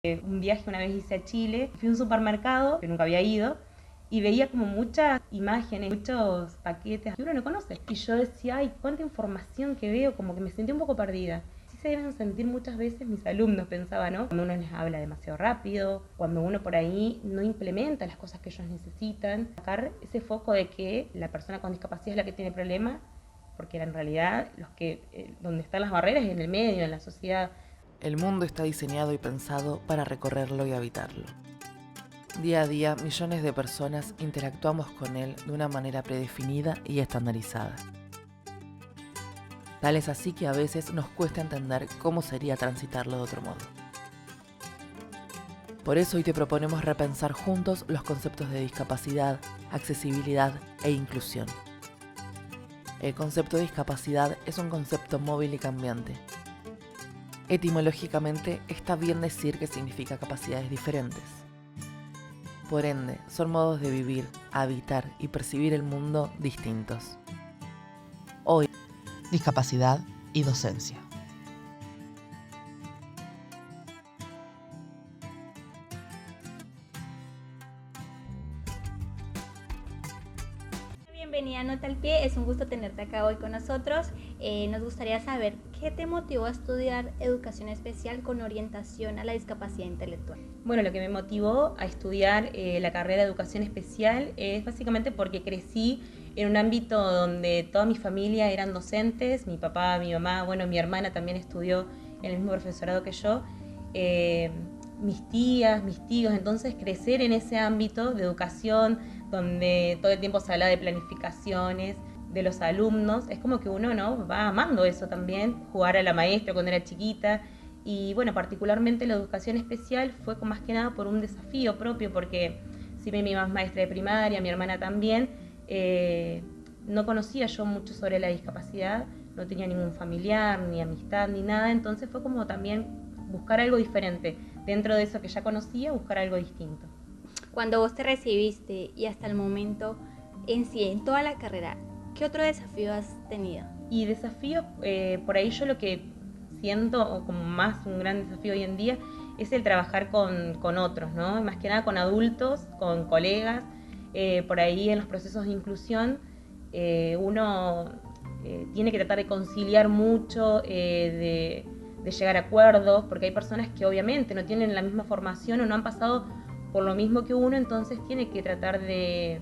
Un viaje una vez hice a Chile, fui a un supermercado que nunca había ido y veía como muchas imágenes, muchos paquetes que uno no conoce. Y yo decía, ay, cuánta información que veo, como que me sentí un poco perdida. Sí se deben sentir muchas veces mis alumnos, pensaba, ¿no? Cuando uno les habla demasiado rápido, cuando uno por ahí no implementa las cosas que ellos necesitan. Sacar ese foco de que la persona con discapacidad es la que tiene problemas, porque en realidad donde están las barreras es en el medio, en la sociedad. El mundo está diseñado y pensado para recorrerlo y habitarlo. Día a día, millones de personas interactuamos con él de una manera predefinida y estandarizada. Tal es así que a veces nos cuesta entender cómo sería transitarlo de otro modo. Por eso hoy te proponemos repensar juntos los conceptos de discapacidad, accesibilidad e inclusión. El concepto de discapacidad es un concepto móvil y cambiante. Etimológicamente, está bien decir que significa capacidades diferentes. Por ende, son modos de vivir, habitar y percibir el mundo distintos. Hoy, discapacidad y docencia. Bienvenida a Nota al Pie, es un gusto tenerte acá hoy con nosotros. Nos gustaría saber qué te motivó a estudiar educación especial con orientación a la discapacidad intelectual. Bueno, lo que me motivó a estudiar la carrera de educación especial es básicamente porque crecí en un ámbito donde toda mi familia eran docentes, mi papá, mi mamá, bueno, mi hermana también estudió en el mismo profesorado que yo, mis tías, mis tíos, entonces crecer en ese ámbito de educación donde todo el tiempo se habla de planificaciones de los alumnos, es como que uno, ¿no?, va amando eso también, jugar a la maestra cuando era chiquita. Y bueno, particularmente la educación especial fue más que nada por un desafío propio, porque si bien mi mamá es maestra de primaria, mi hermana también, no conocía yo mucho sobre la discapacidad, no tenía ningún familiar, ni amistad, ni nada, entonces fue como también buscar algo diferente, dentro de eso que ya conocía, buscar algo distinto. Cuando vos te recibiste y hasta el momento en sí, en toda la carrera, ¿qué otro desafío has tenido? Y desafíos, por ahí yo lo que siento como más un gran desafío hoy en día es el trabajar con otros, ¿no? Más que nada con adultos, con colegas. Por ahí en los procesos de inclusión uno tiene que tratar de conciliar mucho, de llegar a acuerdos, porque hay personas que obviamente no tienen la misma formación o no han pasado por lo mismo que uno, entonces tiene que tratar de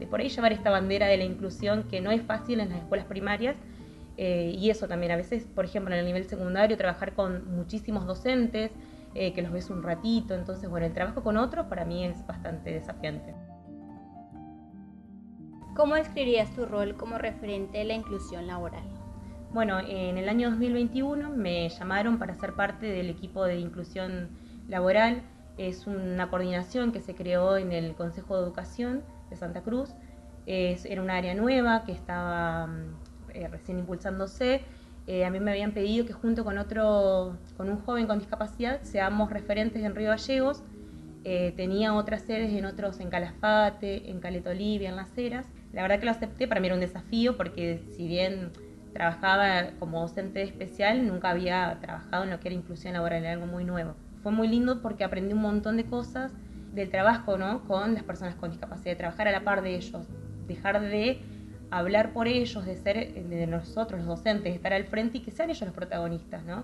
por ahí llevar esta bandera de la inclusión, que no es fácil en las escuelas primarias. Y eso también, a veces, por ejemplo, en el nivel secundario, trabajar con muchísimos docentes, que los ves un ratito, entonces, bueno, el trabajo con otros para mí es bastante desafiante. ¿Cómo describirías tu rol como referente de la inclusión laboral? Bueno, en el año 2021 me llamaron para ser parte del equipo de inclusión laboral. Es una coordinación que se creó en el Consejo de Educación de Santa Cruz. Era un área nueva que estaba recién impulsándose. A mí me habían pedido que junto con un joven con discapacidad seamos referentes en Río Gallegos. Tenía otras sedes en Calafate, en Caleta Olivia, en Las Heras. La verdad que lo acepté, para mí era un desafío porque si bien trabajaba como docente especial, nunca había trabajado en lo que era inclusión laboral, era algo muy nuevo. Fue muy lindo porque aprendí un montón de cosas del trabajo, ¿no?, con las personas con discapacidad, de trabajar a la par de ellos, dejar de hablar por ellos, de ser de nosotros los docentes, de estar al frente y que sean ellos los protagonistas, ¿no?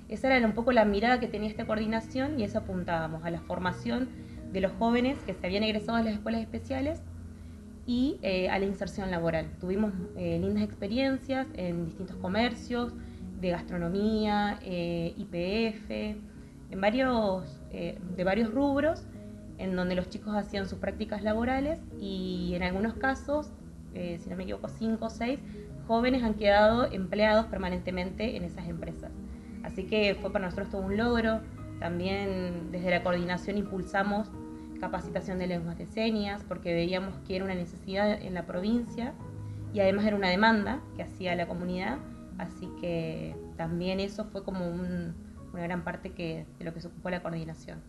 Esa era un poco la mirada que tenía esta coordinación y eso apuntábamos a la formación de los jóvenes que se habían egresado de las escuelas especiales y a la inserción laboral. Tuvimos lindas experiencias en distintos comercios, de gastronomía, IPF, de varios rubros, en donde los chicos hacían sus prácticas laborales y en algunos casos, si no me equivoco, 5 o 6 jóvenes han quedado empleados permanentemente en esas empresas. Así que fue para nosotros todo un logro. También desde la coordinación impulsamos capacitación de lenguas de señas porque veíamos que era una necesidad en la provincia y además era una demanda que hacía la comunidad, así que también eso fue como una gran parte de lo que se ocupó la coordinación.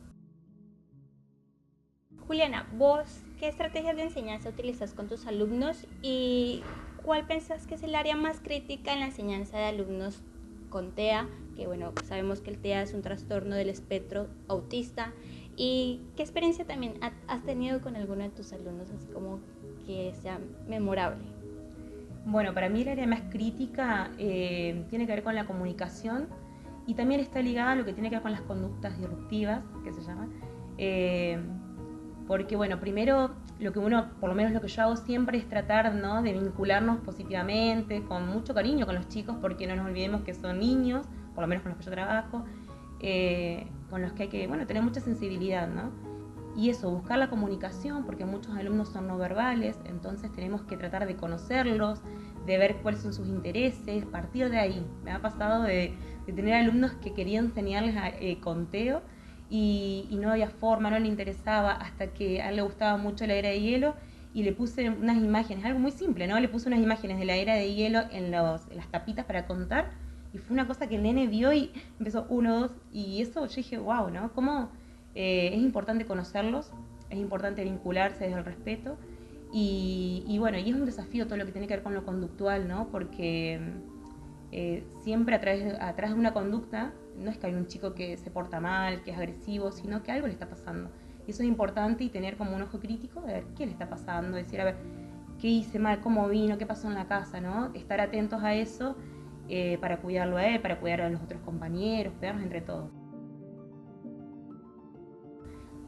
Juliana, ¿vos qué estrategias de enseñanza utilizas con tus alumnos y cuál pensás que es el área más crítica en la enseñanza de alumnos con TEA que bueno, sabemos que el TEA es un trastorno del espectro autista. ¿Y qué experiencia también has tenido con alguno de tus alumnos, así como que sea memorable? Bueno, para mí el área más crítica tiene que ver con la comunicación y también está ligada a lo que tiene que ver con las conductas disruptivas, que se llaman. Porque bueno, primero lo que uno, por lo menos lo que yo hago siempre es tratar, ¿no?, de vincularnos positivamente, con mucho cariño con los chicos, porque no nos olvidemos que son niños, por lo menos con los que yo trabajo, con los que hay que, bueno, tener mucha sensibilidad, ¿no? Y eso, buscar la comunicación, porque muchos alumnos son no verbales, entonces tenemos que tratar de conocerlos, de ver cuáles son sus intereses, partir de ahí. Me ha pasado de tener alumnos que querían enseñarles conteo y no había forma, no le interesaba, hasta que a él le gustaba mucho la era de hielo y le puse unas imágenes, algo muy simple, ¿no? Le puse unas imágenes de la era de hielo en las tapitas para contar y fue una cosa que el nene vio y empezó 1, 2 y eso yo dije, wow, ¿no? ¿Cómo? Es importante conocerlos, es importante vincularse desde el respeto y bueno, y es un desafío todo lo que tiene que ver con lo conductual, ¿no? Porque siempre atrás de una conducta no es que hay un chico que se porta mal, que es agresivo, sino que algo le está pasando. Y eso es importante y tener como un ojo crítico de ver qué le está pasando, decir, a ver, qué hice mal, cómo vino, qué pasó en la casa, ¿no? Estar atentos a eso para cuidarlo a él, para cuidar a los otros compañeros, cuidarnos entre todos.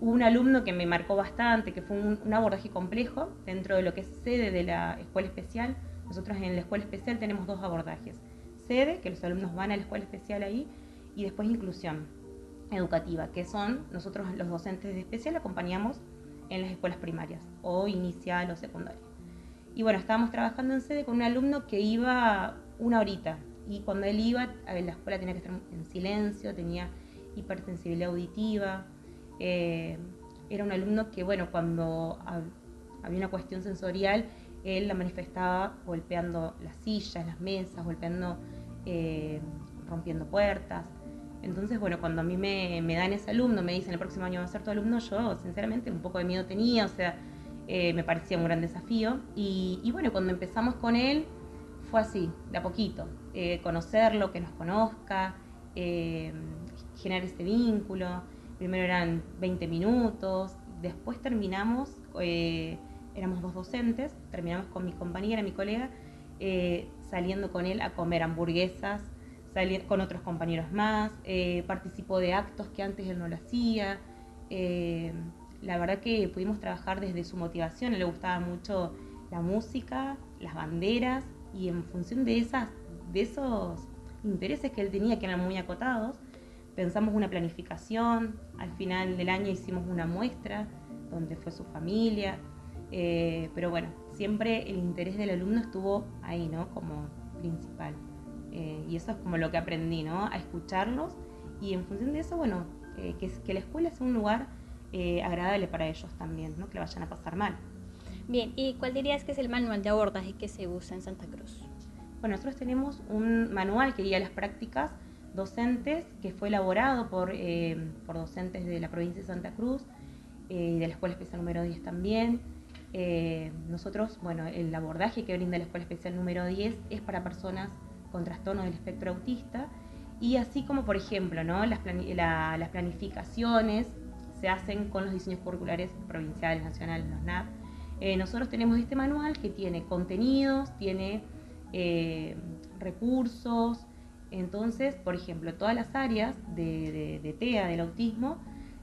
Hubo un alumno que me marcó bastante, que fue un abordaje complejo dentro de lo que es sede de la escuela especial. Nosotros en la escuela especial tenemos 2 abordajes. Sede, que los alumnos van a la escuela especial ahí, y después inclusión educativa, que son nosotros los docentes de especial acompañamos en las escuelas primarias, o inicial o secundaria. Y bueno, estábamos trabajando en sede con un alumno que iba 1 horita, y cuando él iba, la escuela tenía que estar en silencio, tenía hipersensibilidad auditiva. Era un alumno que, bueno, cuando había una cuestión sensorial, él la manifestaba golpeando las sillas, las mesas, golpeando, rompiendo puertas. Entonces, bueno, cuando a mí me dan ese alumno, me dicen el próximo año va a ser tu alumno, yo sinceramente un poco de miedo tenía, o sea, me parecía un gran desafío. Y bueno, cuando empezamos con él, fue así, de a poquito, conocerlo, que nos conozca, generar ese vínculo. Primero eran 20 minutos, después terminamos, éramos 2 docentes, terminamos con mi compañera, mi colega, saliendo con él a comer hamburguesas, con otros compañeros más, participó de actos que antes él no lo hacía. La verdad que pudimos trabajar desde su motivación, a él le gustaba mucho la música, las banderas, y en función de esos intereses que él tenía, que eran muy acotados, pensamos una planificación. Al final del año hicimos una muestra donde fue su familia, pero bueno, siempre el interés del alumno estuvo ahí, ¿no?, como principal, y eso es como lo que aprendí, ¿no?, a escucharlos y en función de eso, bueno, que la escuela sea un lugar agradable para ellos también, ¿no?, que le vayan a pasar mal. Bien, ¿y cuál dirías que es el manual de abordaje que se usa en Santa Cruz? Bueno, nosotros tenemos un manual que guía las prácticas docentes que fue elaborado por docentes de la provincia de Santa Cruz y de la Escuela Especial número 10 también. Nosotros, bueno, el abordaje que brinda la Escuela Especial número 10 es para personas con trastorno del espectro autista y así como, por ejemplo, ¿no?, las planificaciones se hacen con los diseños curriculares provinciales, nacionales, los NAP. Nosotros tenemos este manual que tiene contenidos, tiene recursos. Entonces, por ejemplo, todas las áreas de TEA, del autismo,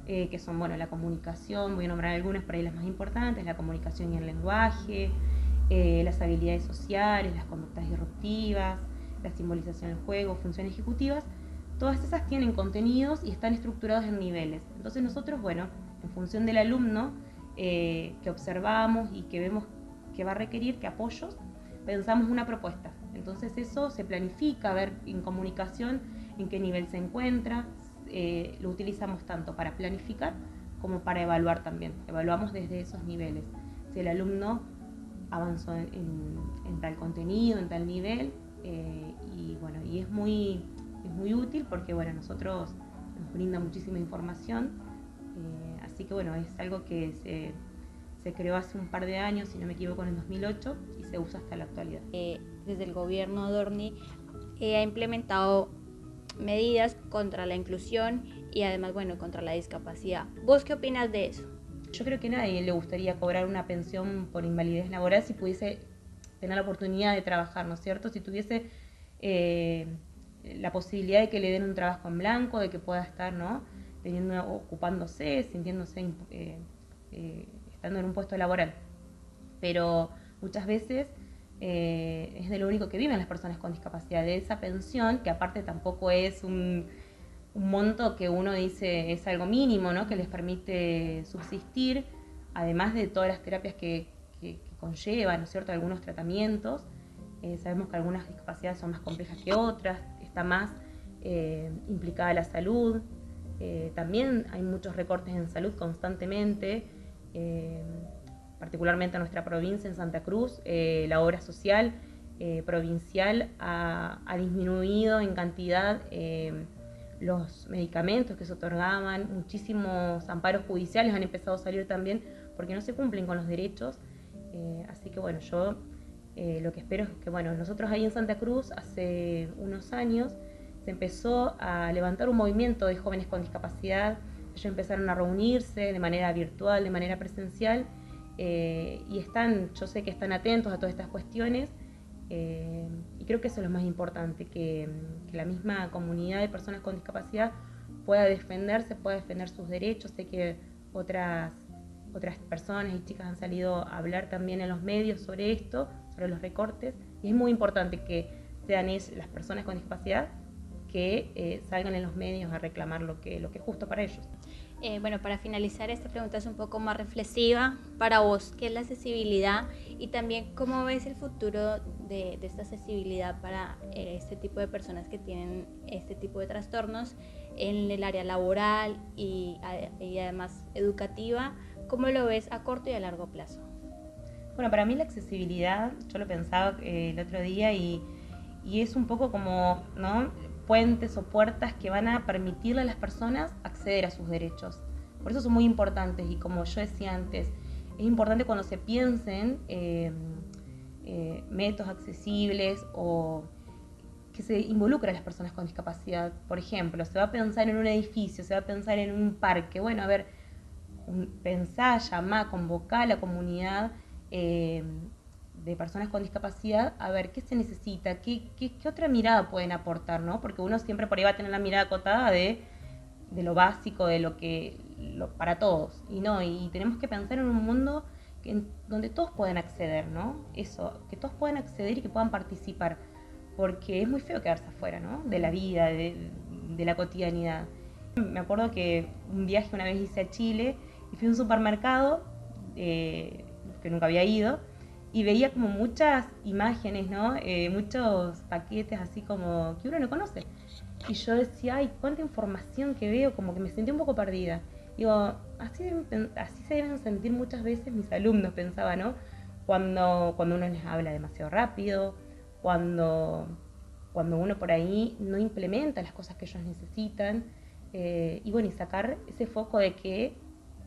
que son, bueno, la comunicación, voy a nombrar algunas por ahí las más importantes, la comunicación y el lenguaje, las habilidades sociales, las conductas disruptivas, la simbolización del juego, funciones ejecutivas, todas esas tienen contenidos y están estructurados en niveles. Entonces nosotros, bueno, en función del alumno que observamos y que vemos que va a requerir, que apoyos, pensamos una propuesta. Entonces eso se planifica, a ver en comunicación en qué nivel se encuentra. Lo utilizamos tanto para planificar como para evaluar también. Evaluamos desde esos niveles. Si el alumno avanzó en tal contenido, en tal nivel, y bueno, y es muy útil porque, bueno, nosotros nos brinda muchísima información, así que bueno, es algo que se creó hace un par de años, si no me equivoco, en el 2008 y se usa hasta la actualidad. Desde el gobierno Dorni ha implementado medidas contra la inclusión y además, bueno, contra la discapacidad. ¿Vos qué opinas de eso? Yo creo que a nadie le gustaría cobrar una pensión por invalidez laboral si pudiese tener la oportunidad de trabajar, ¿no es cierto? Si tuviese la posibilidad de que le den un trabajo en blanco, de que pueda estar, ¿no?, ocupándose, sintiéndose, estando en un puesto laboral. Pero muchas veces es de lo único que viven las personas con discapacidad, de esa pensión, que aparte tampoco es un monto que uno dice es algo mínimo, ¿no?, que les permite subsistir, además de todas las terapias que conllevan, ¿no es cierto?, algunos tratamientos. Sabemos que algunas discapacidades son más complejas que otras, está más implicada la salud. También hay muchos recortes en salud constantemente, particularmente en nuestra provincia, en Santa Cruz. La obra social provincial ha disminuido en cantidad los medicamentos que se otorgaban, muchísimos amparos judiciales han empezado a salir también porque no se cumplen con los derechos. Así que bueno, yo lo que espero es que, bueno, nosotros ahí en Santa Cruz hace unos años se empezó a levantar un movimiento de jóvenes con discapacidad. Ellos empezaron a reunirse de manera virtual, de manera presencial, y yo sé que están atentos a todas estas cuestiones, y creo que eso es lo más importante, que la misma comunidad de personas con discapacidad pueda defenderse, pueda defender sus derechos. Sé que otras personas y chicas han salido a hablar también en los medios sobre esto, sobre los recortes, y es muy importante que sean las personas con discapacidad que salgan en los medios a reclamar lo que es justo para ellos. Bueno, para finalizar, esta pregunta es un poco más reflexiva. Para vos, ¿qué es la accesibilidad? Y también, ¿cómo ves el futuro de esta accesibilidad para este tipo de personas que tienen este tipo de trastornos en el área laboral y además educativa? ¿Cómo lo ves a corto y a largo plazo? Bueno, para mí la accesibilidad, yo lo pensaba el otro día y es un poco como, ¿no?, puentes o puertas que van a permitirle a las personas acceder a sus derechos. Por eso son muy importantes, y como yo decía antes, es importante cuando se piensen métodos accesibles o que se involucren a las personas con discapacidad. Por ejemplo, se va a pensar en un edificio, se va a pensar en un parque. Bueno, a ver, pensá, llamá, convocá a la comunidad de personas con discapacidad a ver qué se necesita, qué otra mirada pueden aportar, ¿no? Porque uno siempre por ahí va a tener la mirada acotada de lo básico, de para todos, y tenemos que pensar en un mundo donde todos puedan acceder, ¿no? Eso, que todos puedan acceder y que puedan participar, porque es muy feo quedarse afuera, ¿no?, de la vida, de la cotidianidad. Me acuerdo que un viaje una vez hice a Chile y fui a un supermercado que nunca había ido, y veía como muchas imágenes, ¿no?, muchos paquetes así como que uno no conoce. Y yo decía, ay, cuánta información que veo, como que me sentí un poco perdida. Digo, así se deben sentir muchas veces mis alumnos, pensaba, ¿no? Cuando uno les habla demasiado rápido, cuando uno por ahí no implementa las cosas que ellos necesitan, y bueno, y sacar ese foco de que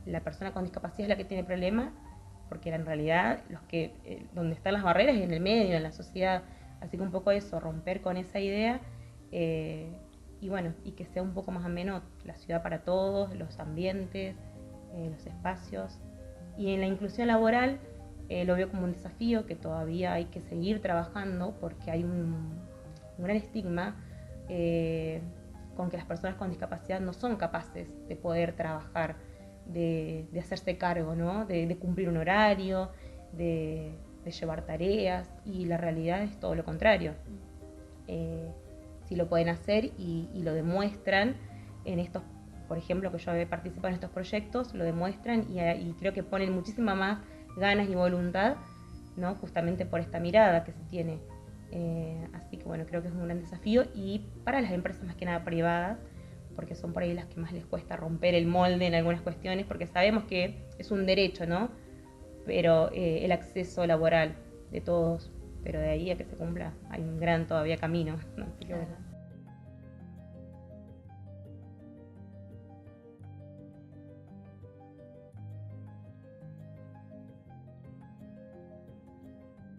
la persona con discapacidad es la que tiene problemas, porque en realidad donde están las barreras es en el medio, en la sociedad. Así que un poco eso, romper con esa idea, y bueno, y que sea un poco más ameno la ciudad para todos, los ambientes, los espacios. Y en la inclusión laboral lo veo como un desafío que todavía hay que seguir trabajando, porque hay un gran estigma con que las personas con discapacidad no son capaces de poder trabajar, de hacerse cargo, ¿no?, de cumplir un horario, de llevar tareas, y la realidad es todo lo contrario. Si lo pueden hacer y lo demuestran en estos, por ejemplo, que yo he participado en estos proyectos, lo demuestran y creo que ponen muchísima más ganas y voluntad, ¿no?, justamente por esta mirada que se tiene. Así que bueno, creo que es un gran desafío, y para las empresas más que nada privadas, porque son por ahí las que más les cuesta romper el molde en algunas cuestiones, porque sabemos que es un derecho, ¿no?, pero el acceso laboral de todos, pero de ahí a que se cumpla hay un gran todavía camino, ¿no? Así que bueno.